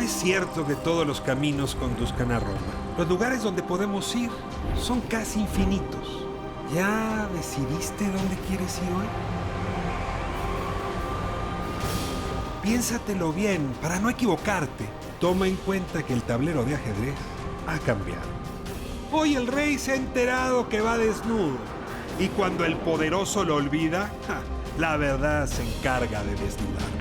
es cierto que todos los caminos conduzcan a Roma. Los lugares donde podemos ir son casi infinitos. ¿Ya decidiste dónde quieres ir hoy? Piénsatelo bien para no equivocarte. Toma en cuenta que el tablero de ajedrez ha cambiado. Hoy el rey se ha enterado que va desnudo. Y cuando el poderoso lo olvida, la verdad se encarga de desnudarlo.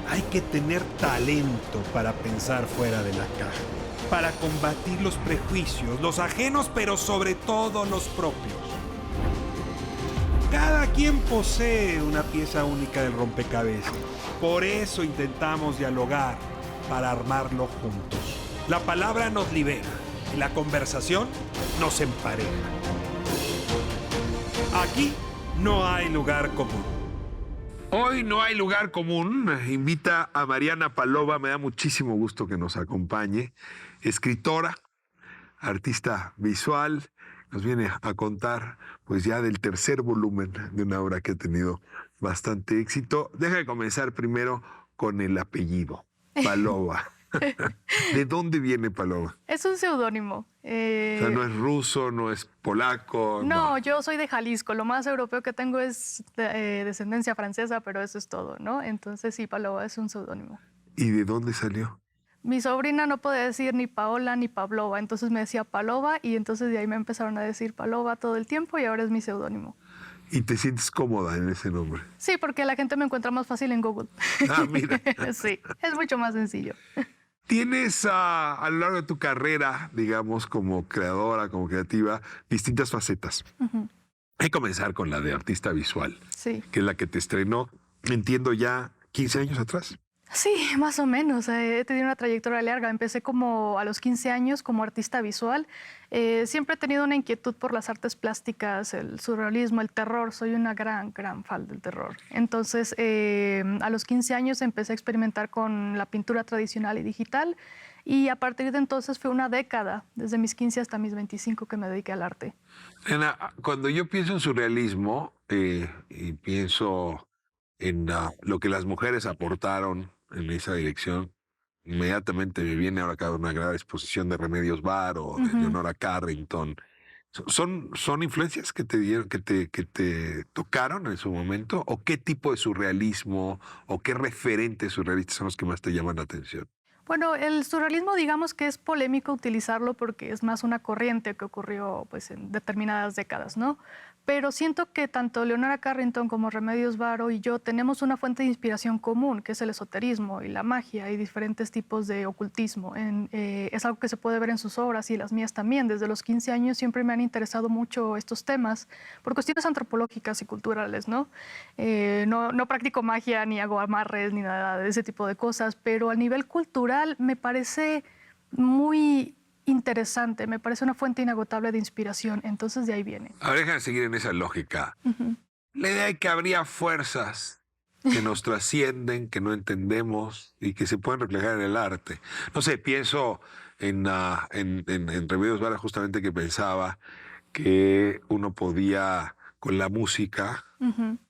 Hay que tener talento para pensar fuera de la caja, para combatir los prejuicios, los ajenos, pero sobre todo los propios. Cada quien posee una pieza única del rompecabezas. Por eso intentamos dialogar, para armarlo juntos. La palabra nos libera y la conversación nos empareja. Aquí no hay lugar común. Hoy no hay lugar común. Invita a Mariana Palova. Me da muchísimo gusto que nos acompañe. Escritora, artista visual. Nos viene a contar pues ya del tercer volumen de una obra que ha tenido bastante éxito. Deja de comenzar primero con el apellido, Palova. ¿De dónde viene Palova? Es un seudónimo. O sea, no es ruso, no es polaco. No, yo soy de Jalisco. Lo más europeo que tengo es descendencia francesa, pero eso es todo, ¿no? Entonces sí, Palova es un seudónimo. ¿Y de dónde salió? Mi sobrina no podía decir ni Paola ni Pavlova, entonces me decía Palova y entonces de ahí me empezaron a decir Palova todo el tiempo y ahora es mi seudónimo. ¿Y te sientes cómoda en ese nombre? Sí, porque la gente me encuentra más fácil en Google. Ah, mira. Sí, es mucho más sencillo. Tienes a lo largo de tu carrera, digamos, como creadora, como creativa, distintas facetas. Hay que comenzar con la de artista visual, Sí. que es la que te estrenó, entiendo, ya 15 años atrás. Sí, más o menos. He tenido una trayectoria larga. Empecé como a los 15 años como artista visual. Siempre he tenido una inquietud por las artes plásticas, el surrealismo, el terror. Soy una gran fan del terror. Entonces, a los 15 años empecé a experimentar con la pintura tradicional y digital. Y a partir de entonces fue una década, desde mis 15 hasta mis 25, que me dediqué al arte. Ana, cuando yo pienso en surrealismo y pienso en lo que las mujeres aportaron en esa dirección, inmediatamente me viene ahora acá una gran exposición de Remedios Varo, de Leonora Carrington. ¿Son influencias que te dieron, que te tocaron en su momento? ¿O qué tipo de surrealismo o qué referentes surrealistas son los que más te llaman la atención? Bueno, el surrealismo, digamos que es polémico utilizarlo porque es más una corriente que ocurrió pues, en determinadas décadas, ¿no? Pero siento que tanto Leonora Carrington como Remedios Varo y yo tenemos una fuente de inspiración común, que es el esoterismo y la magia y diferentes tipos de ocultismo. Es algo que se puede ver en sus obras y las mías también. Desde los 15 años siempre me han interesado mucho estos temas por cuestiones antropológicas y culturales, ¿no? No practico magia, ni hago amarres, ni nada de ese tipo de cosas, pero a nivel cultural me parece muy interesante, me parece una fuente inagotable de inspiración, entonces de ahí viene. Ahora déjame seguir en esa lógica. La idea de que habría fuerzas que nos trascienden, que no entendemos y que se pueden reflejar en el arte. No sé, pienso en Remedios Vara, justamente, que pensaba que uno podía, con la música,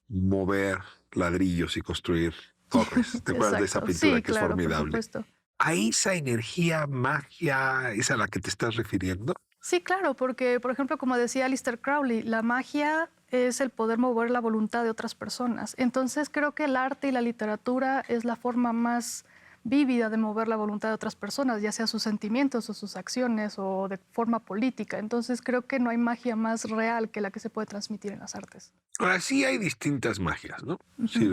mover ladrillos y construir torres. ¿Te acuerdas de esa pintura sí, que claro, es formidable? por supuesto. ¿A esa energía, magia, es a la que te estás refiriendo? Sí, claro, porque, por ejemplo, como decía Aleister Crowley, la magia es el poder mover la voluntad de otras personas. Entonces, creo que el arte y la literatura es la forma más vívida de mover la voluntad de otras personas, ya sea sus sentimientos o sus acciones o de forma política. Entonces, creo que no hay magia más real que la que se puede transmitir en las artes. Ahora, sí hay distintas magias, ¿no? Sí,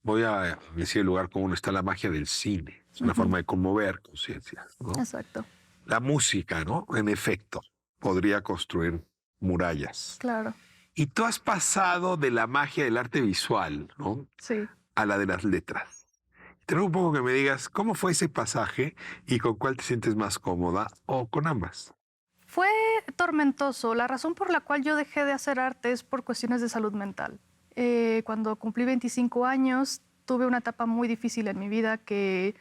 voy a decir el lugar común, está la magia del cine. Es una forma de conmover conciencias, ¿no? Exacto. La música, ¿no? En efecto, podría construir murallas. Claro. Y tú has pasado de la magia del arte visual, ¿no? Sí. A la de las letras. Te ruego un poco que me digas cómo fue ese pasaje y con cuál te sientes más cómoda o con ambas. Fue tormentoso. La razón por la cual yo dejé de hacer arte es por cuestiones de salud mental. Cuando cumplí 25 años, tuve una etapa muy difícil en mi vida que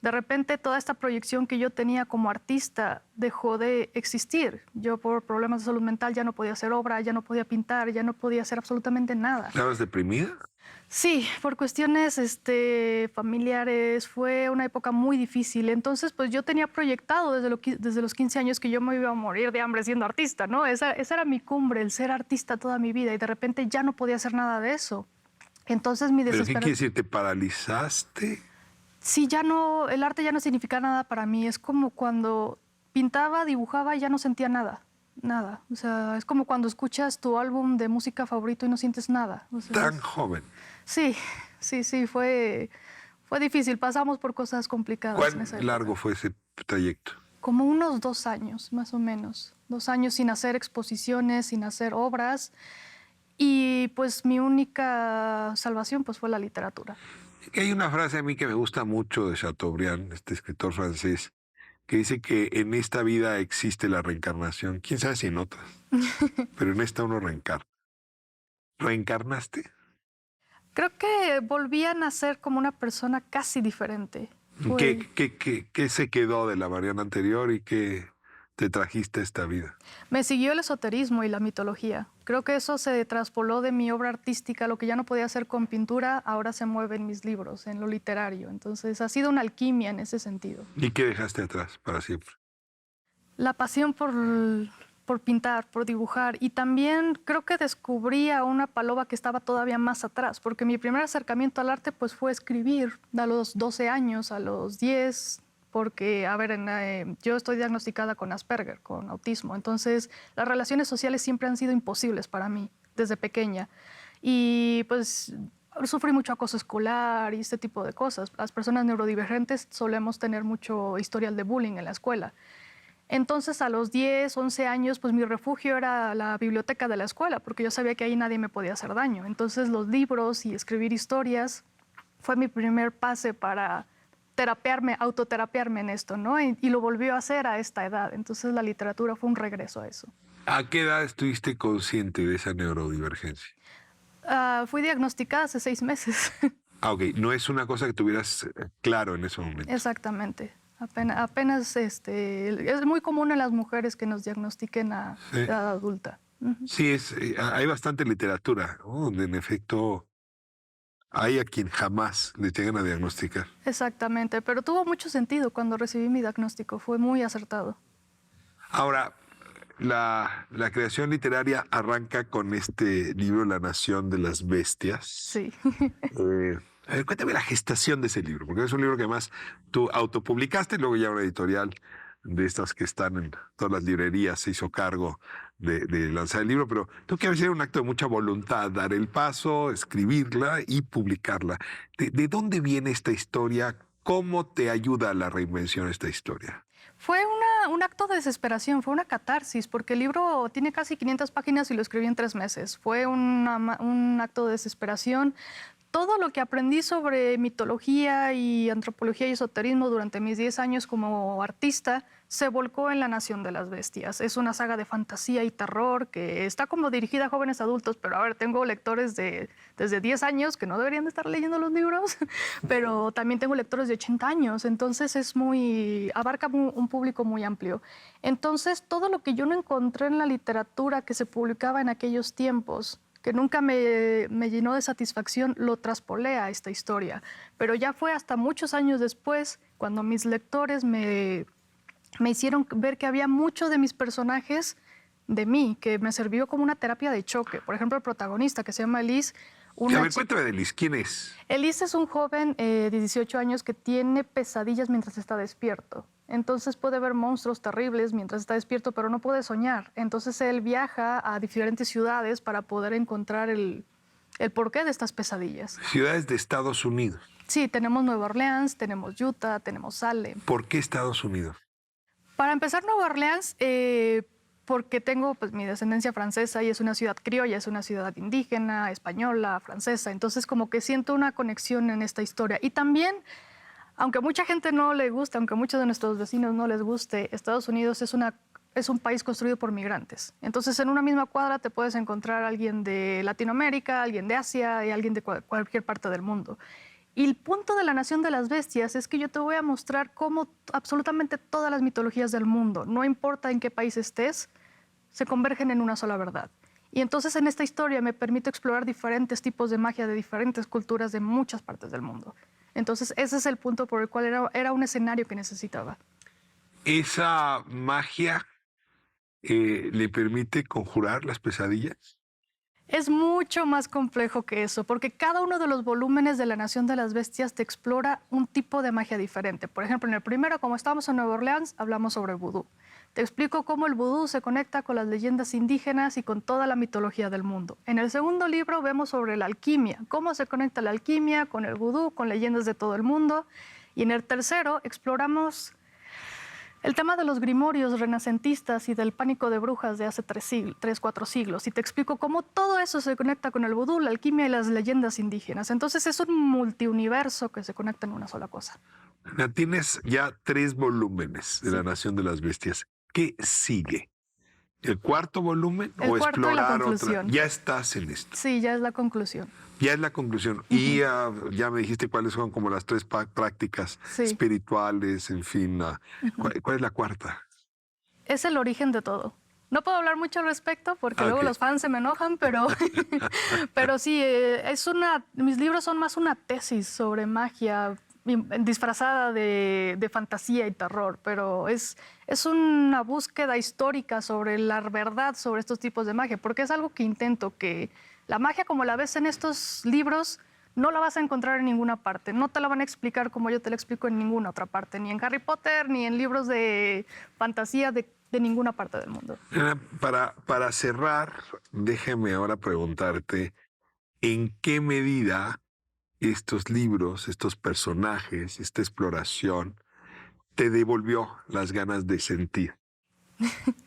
de repente toda esta proyección que yo tenía como artista dejó de existir. Yo por problemas de salud mental ya no podía hacer obra, ya no podía pintar, ya no podía hacer absolutamente nada. ¿Estabas deprimida? Sí, por cuestiones familiares fue una época muy difícil. Entonces, pues yo tenía proyectado desde los 15 años que yo me iba a morir de hambre siendo artista, ¿no? Esa era mi cumbre, el ser artista toda mi vida, y de repente ya no podía hacer nada de eso. Entonces mi ¿Pero qué quiere desesperación... decir? ¿Te paralizaste? Sí, ya no, el arte ya no significa nada para mí. Es como cuando pintaba, dibujaba y ya no sentía nada, nada. O sea, es como cuando escuchas tu álbum de música favorito y no sientes nada. O sea, Tan joven. sí, sí, fue difícil. Pasamos por cosas complicadas en ¿Cuán esa época. largo fue ese trayecto? Como unos 2 años, más o menos. 2 años sin hacer exposiciones, sin hacer obras. Y pues mi única salvación pues fue la literatura. Hay una frase a mí que me gusta mucho de Chateaubriand, este escritor francés, que dice que en esta vida existe la reencarnación. ¿Quién sabe si en otras? Pero en esta uno reencarna. ¿Reencarnaste? Creo que volví a nacer como una persona casi diferente. ¿Qué se quedó de la Mariana anterior y qué te trajiste a esta vida? Me siguió el esoterismo y la mitología. Creo que eso se traspoló de mi obra artística. Lo que ya no podía hacer con pintura, ahora se mueve en mis libros, en lo literario. Entonces ha sido una alquimia en ese sentido. ¿Y qué dejaste atrás para siempre? La pasión por pintar, por dibujar. Y también creo que descubrí a una Paloma que estaba todavía más atrás, porque mi primer acercamiento al arte pues, fue escribir a los 12 años, a los 10, porque, a ver, yo estoy diagnosticada con Asperger, con autismo. Entonces, las relaciones sociales siempre han sido imposibles para mí, desde pequeña. Y pues sufrí mucho acoso escolar y este tipo de cosas. Las personas neurodivergentes solemos tener mucho historial de bullying en la escuela. Entonces, a los 10, 11 años, pues mi refugio era la biblioteca de la escuela, porque yo sabía que ahí nadie me podía hacer daño. Entonces, los libros y escribir historias fue mi primer pase para autoterapiarme en esto, ¿no? Y lo volvió a hacer a esta edad. Entonces, la literatura fue un regreso a eso. ¿A qué edad estuviste consciente de esa neurodivergencia? Fui diagnosticada hace 6 meses. Ah, ok. No es una cosa que tuvieras claro en ese momento. Exactamente. Apenas es muy común en las mujeres que nos diagnostiquen a Sí. edad adulta. Ujú. Sí, hay bastante literatura, ¿no? Donde en efecto hay a quien jamás le llegan a diagnosticar. Exactamente, pero tuvo mucho sentido cuando recibí mi diagnóstico, fue muy acertado. Ahora, la creación literaria arranca con este libro, La Nación de las Bestias. Sí. A ver, cuéntame la gestación de ese libro, porque es un libro que además tú autopublicaste, luego ya una editorial de estas que están en todas las librerías se hizo cargo de lanzar el libro, pero tú que hacer un acto de mucha voluntad, dar el paso, escribirla y publicarla. ¿De dónde viene esta historia? ¿Cómo te ayuda a la reinvención esta historia? Fue un acto de desesperación, fue una catarsis, porque el libro tiene casi 500 páginas y lo escribí en 3 meses. Fue un acto de desesperación. Todo lo que aprendí sobre mitología y antropología y esoterismo durante mis 10 años como artista se volcó en La Nación de las Bestias. Es una saga de fantasía y terror que está como dirigida a jóvenes adultos, pero a ver, tengo lectores desde 10 años que no deberían de estar leyendo los libros, pero también tengo lectores de 80 años, entonces abarca un público muy amplio. Entonces, todo lo que yo no encontré en la literatura que se publicaba en aquellos tiempos, que nunca me llenó de satisfacción, lo traspolé a esta historia. Pero ya fue hasta muchos años después, cuando mis lectores me hicieron ver que había muchos de mis personajes de mí, que me sirvió como una terapia de choque. Por ejemplo, el protagonista, que se llama Elise. A ver, cuéntame de Elise, ¿quién es? Elise es un joven de 18 años que tiene pesadillas mientras está despierto. Entonces puede ver monstruos terribles mientras está despierto, pero no puede soñar. Entonces él viaja a diferentes ciudades para poder encontrar el porqué de estas pesadillas. Ciudades de Estados Unidos. Sí, tenemos Nueva Orleans, tenemos Utah, tenemos Salem. ¿Por qué Estados Unidos? Para empezar, Nueva Orleans, porque tengo pues, mi descendencia francesa y es una ciudad criolla, es una ciudad indígena, española, francesa. Entonces como que siento una conexión en esta historia. Y también, aunque a mucha gente no le guste, aunque a muchos de nuestros vecinos no les guste, Estados Unidos es un país construido por migrantes. Entonces, en una misma cuadra te puedes encontrar a alguien de Latinoamérica, alguien de Asia y alguien de cualquier parte del mundo. Y el punto de La Nación de las Bestias es que yo te voy a mostrar cómo absolutamente todas las mitologías del mundo, no importa en qué país estés, se convergen en una sola verdad. Y entonces en esta historia me permite explorar diferentes tipos de magia de diferentes culturas de muchas partes del mundo. Entonces ese es el punto por el cual era un escenario que necesitaba. ¿Esa magia le permite conjurar las pesadillas? Es mucho más complejo que eso, porque cada uno de los volúmenes de La Nación de las Bestias te explora un tipo de magia diferente. Por ejemplo, en el primero, como estamos en Nueva Orleans, hablamos sobre el vudú. Te explico cómo el vudú se conecta con las leyendas indígenas y con toda la mitología del mundo. En el segundo libro vemos sobre la alquimia, cómo se conecta la alquimia con el vudú, con leyendas de todo el mundo. Y en el tercero exploramos el tema de los grimorios renacentistas y del pánico de brujas de hace 4 siglos. Y te explico cómo todo eso se conecta con el vudú, la alquimia y las leyendas indígenas. Entonces es un multiuniverso que se conecta en una sola cosa. Tienes ya 3 volúmenes de La Nación de las Bestias. ¿Qué sigue? ¿El cuarto volumen El o cuarto y la explorar otra? conclusión. Ya estás en esto. Sí, ya es la conclusión. Ya es la conclusión. Y ya me dijiste cuáles son como las 3 prácticas espirituales, en fin. ¿Cuál es la cuarta? Es el origen de todo. No puedo hablar mucho al respecto porque luego los fans se me enojan, pero, pero sí, mis libros son más una tesis sobre magia disfrazada de fantasía y terror, pero es una búsqueda histórica sobre la verdad sobre estos tipos de magia, porque es algo que intento, que la magia como la ves en estos libros no la vas a encontrar en ninguna parte, no te la van a explicar como yo te la explico en ninguna otra parte, ni en Harry Potter, ni en libros de fantasía de ninguna parte del mundo. Para cerrar, déjame ahora preguntarte, ¿en qué medida estos libros, estos personajes, esta exploración, te devolvió las ganas de sentir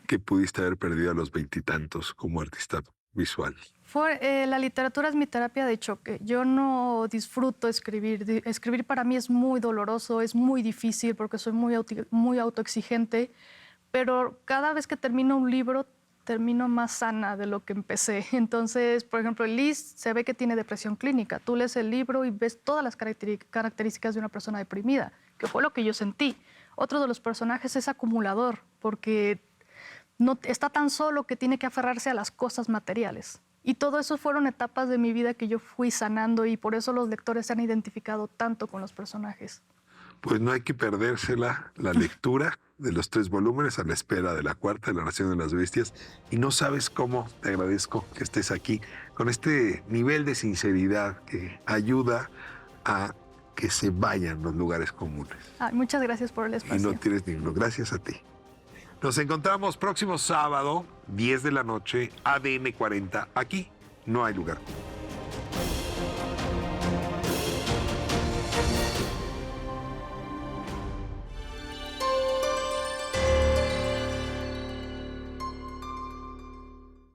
que pudiste haber perdido a los 20 y tantos como artista visual? La literatura es mi terapia de choque. Yo no disfruto escribir. Escribir para mí es muy doloroso, es muy difícil porque soy muy autoexigente, pero cada vez que termino un libro termino más sana de lo que empecé. Entonces, por ejemplo, Liz se ve que tiene depresión clínica. Tú lees el libro y ves todas las características de una persona deprimida, que fue lo que yo sentí. Otro de los personajes es acumulador, porque no está tan solo que tiene que aferrarse a las cosas materiales. Y todo eso fueron etapas de mi vida que yo fui sanando y por eso los lectores se han identificado tanto con los personajes. Pues no hay que perdérsela, la lectura de los 3 volúmenes a la espera de la cuarta, de La Nación de las Bestias. Y no sabes cómo te agradezco que estés aquí con este nivel de sinceridad que ayuda a que se vayan los lugares comunes. Muchas gracias por el espacio. Y no tienes ninguno. Gracias a ti. Nos encontramos próximo sábado, 10 de la noche, ADN 40. Aquí no hay lugar común.